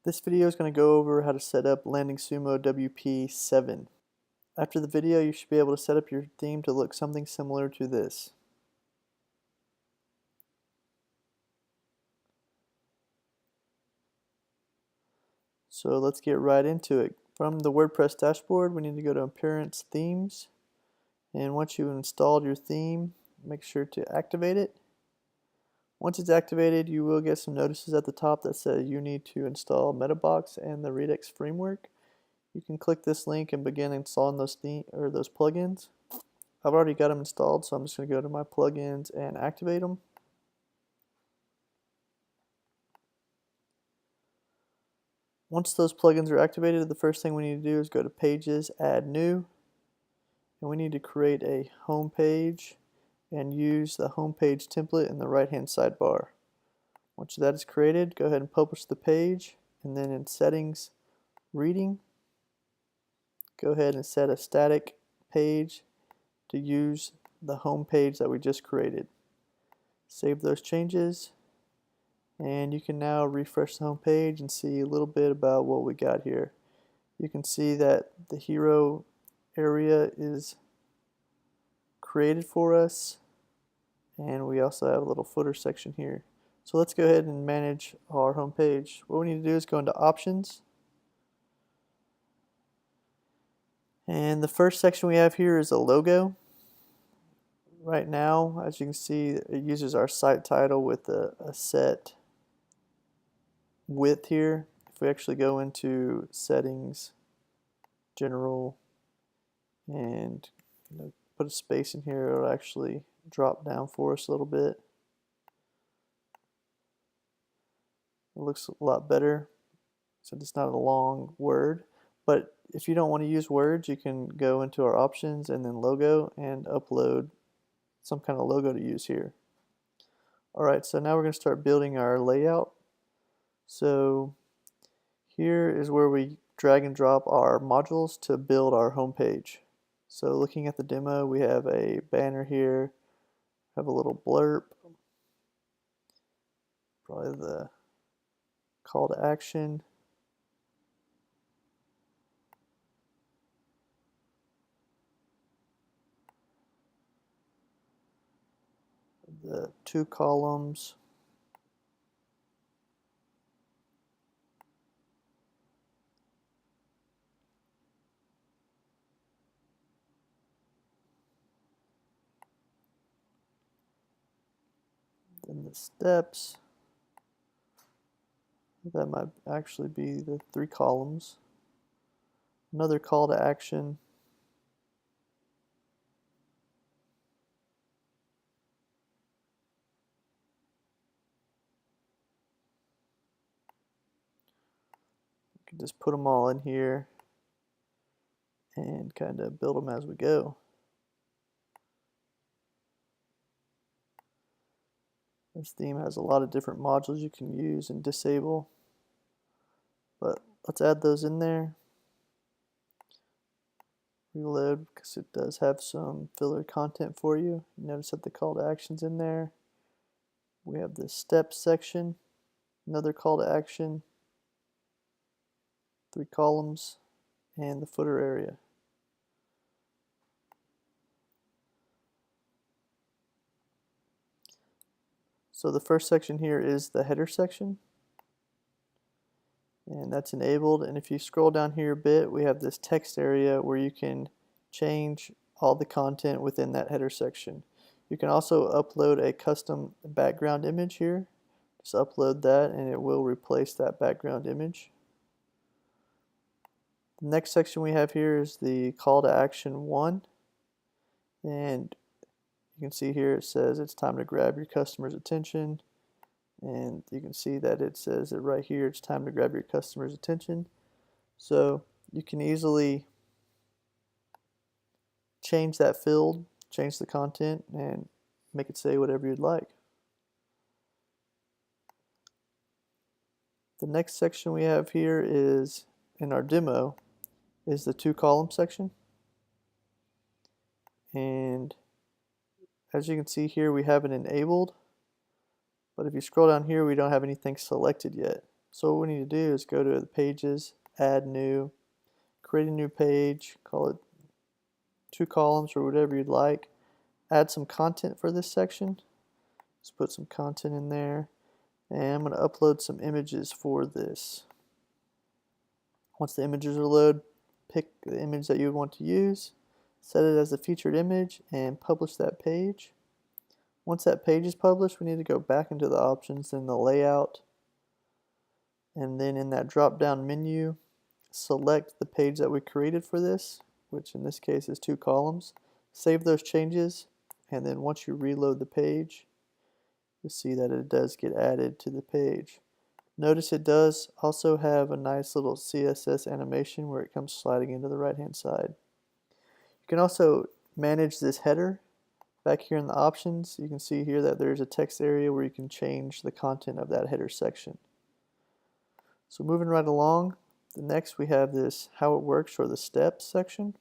This video is going to go over how to set up LandingSumoWP7. After the video, you should be able to set up your theme to look something similar to this. So let's get right into it. From the WordPress dashboard, we need to go to Appearance Themes, and once you've installed your theme, make sure to activate it. Once it's activated, you will get some notices at the top that says you need to install MetaBox and the Redux framework. You can click this link and begin installing those plugins. I've already got them installed, so I'm just going to go to my plugins and activate them. Once those plugins are activated, the first thing we need to do is go to Pages, Add New, and we need to create a home page and use the home page template in the right hand sidebar. Once that is created, go ahead and publish the page, and then in Settings, Reading, go ahead and set a static page to use the home page that we just created. Save those changes, and you can now refresh the home page and see a little bit about what we got here. You can see that the hero area is created for us, and we also have a little footer section here. So let's go ahead and manage our home page. What we need to do is go into Options, and the first section we have here is a logo. Right now, as you can see, it uses our site title with a set width here. If we actually go into Settings, General, and put a space in here, it'll actually drop down for us a little bit. It looks a lot better, so it's not a long word. But if you don't want to use words, you can go into our options and then logo and upload some kind of logo to use here. Alright, so now we're going to start building our layout. So here is where we drag and drop our modules to build our home page. So looking at the demo, we have a banner here, have a little blurb, probably the call to action, the 2 columns, then the steps. That might actually be the 3 columns. Another call to action. You can just put them all in here and kind of build them as we go. This theme has a lot of different modules you can use and disable, but let's add those in there. Reload, because it does have some filler content for you. Notice that the call to action's in there. We have the steps section, another call to action, 3 columns, and the footer area. So the first section here is the header section, and that's enabled. And if you scroll down here a bit, we have this text area where you can change all the content within that header section. You can also upload a custom background image here. Just upload that and it will replace that background image. The next section we have here is the call to action 1, and you can see here it says it's time to grab your customer's attention, and you can see that it says it right here, it's time to grab your customer's attention. So you can easily change that field, change the content, and make it say whatever you'd like. The next section we have here is, in our demo, is the 2 column section. And as you can see here, we have it enabled, but if you scroll down here, we don't have anything selected yet. So what we need to do is go to the pages, add new, create a new page, call it 2 columns or whatever you'd like. Add some content for this section. Let's put some content in there. And I'm going to upload some images for this. Once the images are loaded, pick the image that you want to use, set it as a featured image, and publish that page. Once that page is published, we need to go back into the options in the layout, and then in that drop down menu, select the page that we created for this, which in this case is 2 columns. Save those changes, and then once you reload the page, you'll see that it does get added to the page. Notice it does also have a nice little CSS animation where it comes sliding into the right hand side. You can also manage this header. Back here in the options, you can see here that there's a text area where you can change the content of that header section. So moving right along, the next we have this how it works or the steps section.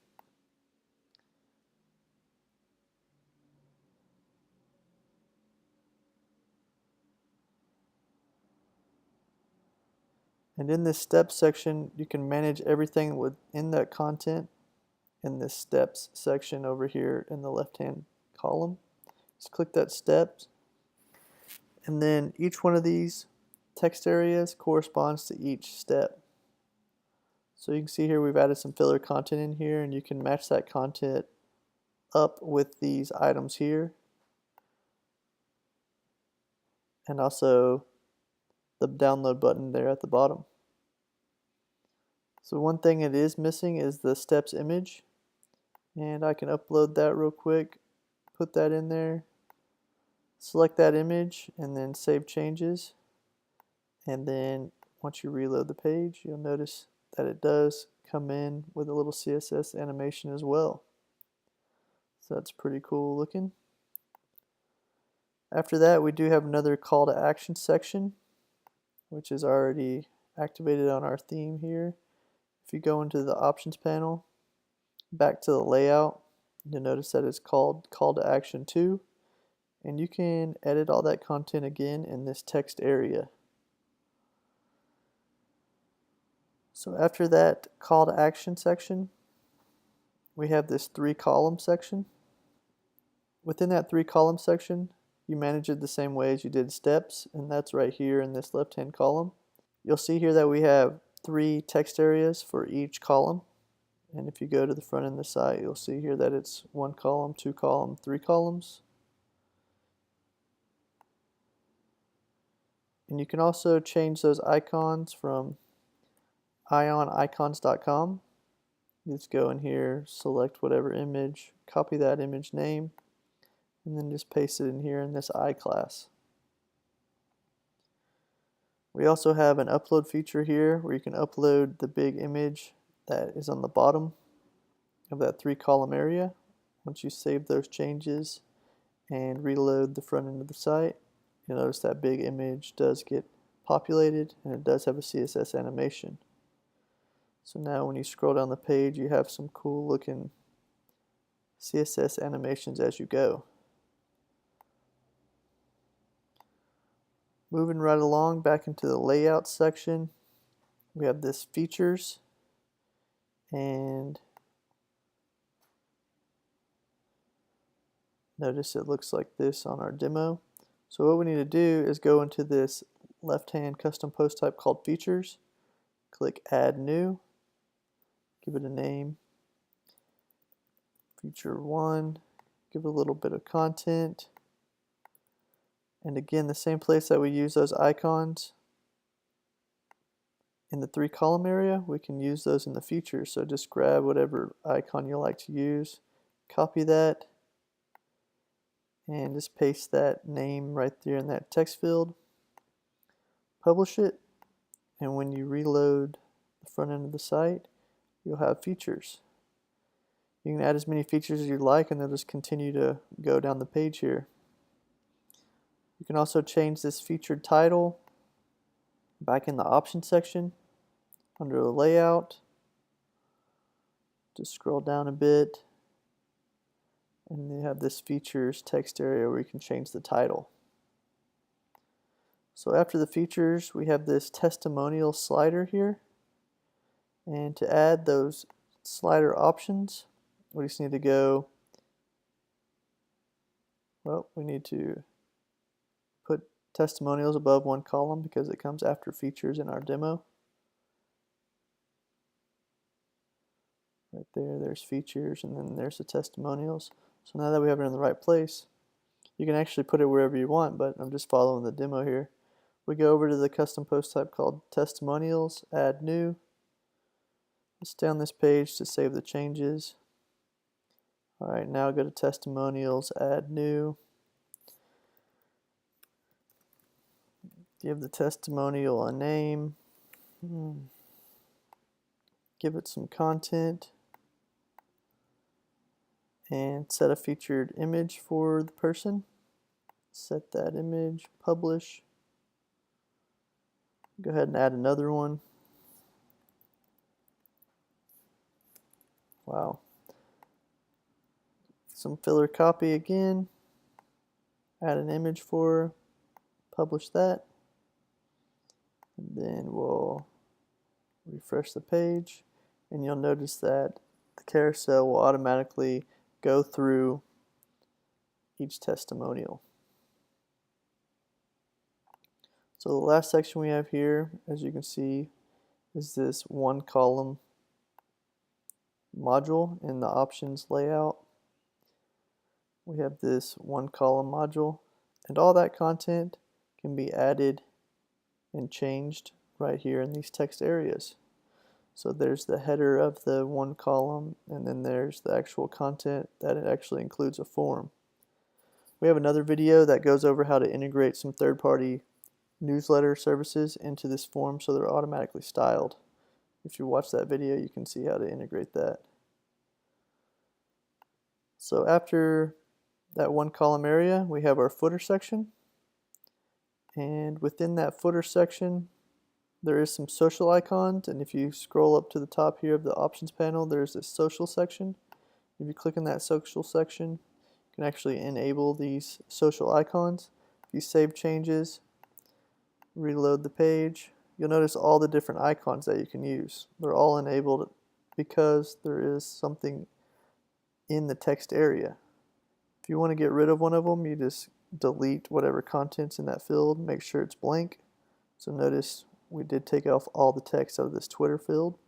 And in this steps section, you can manage everything within that content in this steps section over here in the left hand column. Just click that steps, and then each one of these text areas corresponds to each step. So you can see here we've added some filler content in here, and you can match that content up with these items here, and also the download button there at the bottom. So one thing it is missing is the steps image, and I can upload that real quick, put that in there, select that image, and then save changes. And then once you reload the page, you'll notice that it does come in with a little CSS animation as well. So that's pretty cool looking. After that, we do have another call to action section, which is already activated on our theme here. If you go into the options panel, back to the layout, you'll notice that it's called call to action 2, and you can edit all that content again in this text area. So after that call to action section, we have this 3 column section. Within that 3 column section, you manage it the same way as you did steps, and that's right here in this left hand column. You'll see here that we have 3 text areas for each column, and if you go to the front end of the site, you'll see here that it's 1 column, 2 column, 3 columns. And you can also change those icons from ionicons.com. Just go in here, select whatever image, copy that image name, and then just paste it in here in this I class. We also have an upload feature here where you can upload the big image that is on the bottom of that 3 column area. Once you save those changes and reload the front end of the site, you'll notice that big image does get populated, and it does have a CSS animation. So now when you scroll down the page, you have some cool looking CSS animations as you go. Moving right along back into the layout section, we have this features, and notice it looks like this on our demo. So what we need to do is go into this left hand custom post type called features, click add new, give it a name, feature 1, give it a little bit of content, and again the same place that we use those icons in the 3 column area, we can use those in the features. So just grab whatever icon you like to use, copy that, and just paste that name right there in that text field, publish it, and when you reload the front end of the site, you'll have features. You can add as many features as you like, and they'll just continue to go down the page here. You can also change this featured title back in the options section under the layout. Just scroll down a bit, and you have this features text area where you can change the title. So after the features, we have this testimonial slider here. And to add those slider options, we just need to go, well, we need to put testimonials above one column because it comes after features in our demo. Right there, there's features, and then there's the testimonials. So now that we have it in the right place, you can actually put it wherever you want, but I'm just following the demo here. We go over to the custom post type called testimonials, add new. Let's stay on this page to save the changes. Alright, now go to testimonials, add new. Give the testimonial a name. Give it some content. And set a featured image for the person. Set that image, publish. Go ahead and add another one. Wow. Some filler copy again. Add an image for her. Publish that. And then we'll refresh the page. And you'll notice that the carousel will automatically go through each testimonial. So the last section we have here, as you can see, is this one column module in the options layout. We have this one column module, and all that content can be added and changed right here in these text areas. So there's the header of the one column, and then there's the actual content that it actually includes a form. We have another video that goes over how to integrate some third-party newsletter services into this form so they're automatically styled. If you watch that video, you can see how to integrate that. So after that one column area, we have our footer section, and within that footer section there is some social icons, and if you scroll up to the top here of the options panel, there's this social section. If you click in that social section, you can actually enable these social icons. If you save changes, reload the page, you'll notice all the different icons that you can use. They're all enabled because there is something in the text area. If you want to get rid of one of them, you just delete whatever content's in that field, make sure it's blank. So notice we did take off all the text out of this Twitter field.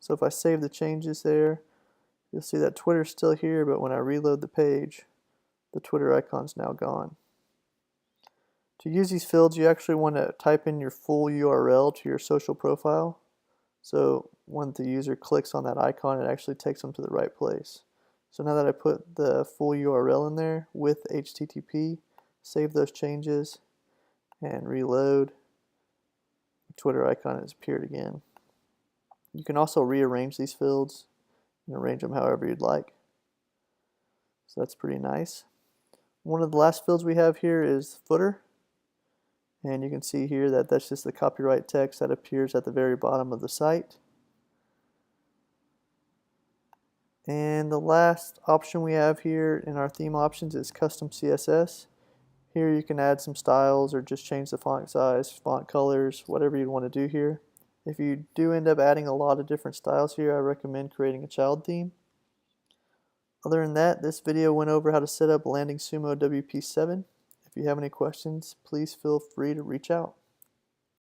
So if I save the changes there, you'll see that Twitter's still here, but when I reload the page, the Twitter icon's now gone. To use these fields, you actually want to type in your full URL to your social profile. So when the user clicks on that icon, it actually takes them to the right place. So now that I put the full URL in there with HTTP, save those changes and reload, the Twitter icon has appeared again. You can also rearrange these fields and arrange them however you'd like. So that's pretty nice. One of the last fields we have here is footer. And you can see here that that's just the copyright text that appears at the very bottom of the site. And the last option we have here in our theme options is custom CSS. Here you can add some styles or just change the font size, font colors, whatever you'd want to do here. If you do end up adding a lot of different styles here, I recommend creating a child theme. Other than that, this video went over how to set up LandingSumoWP7. If you have any questions, please feel free to reach out.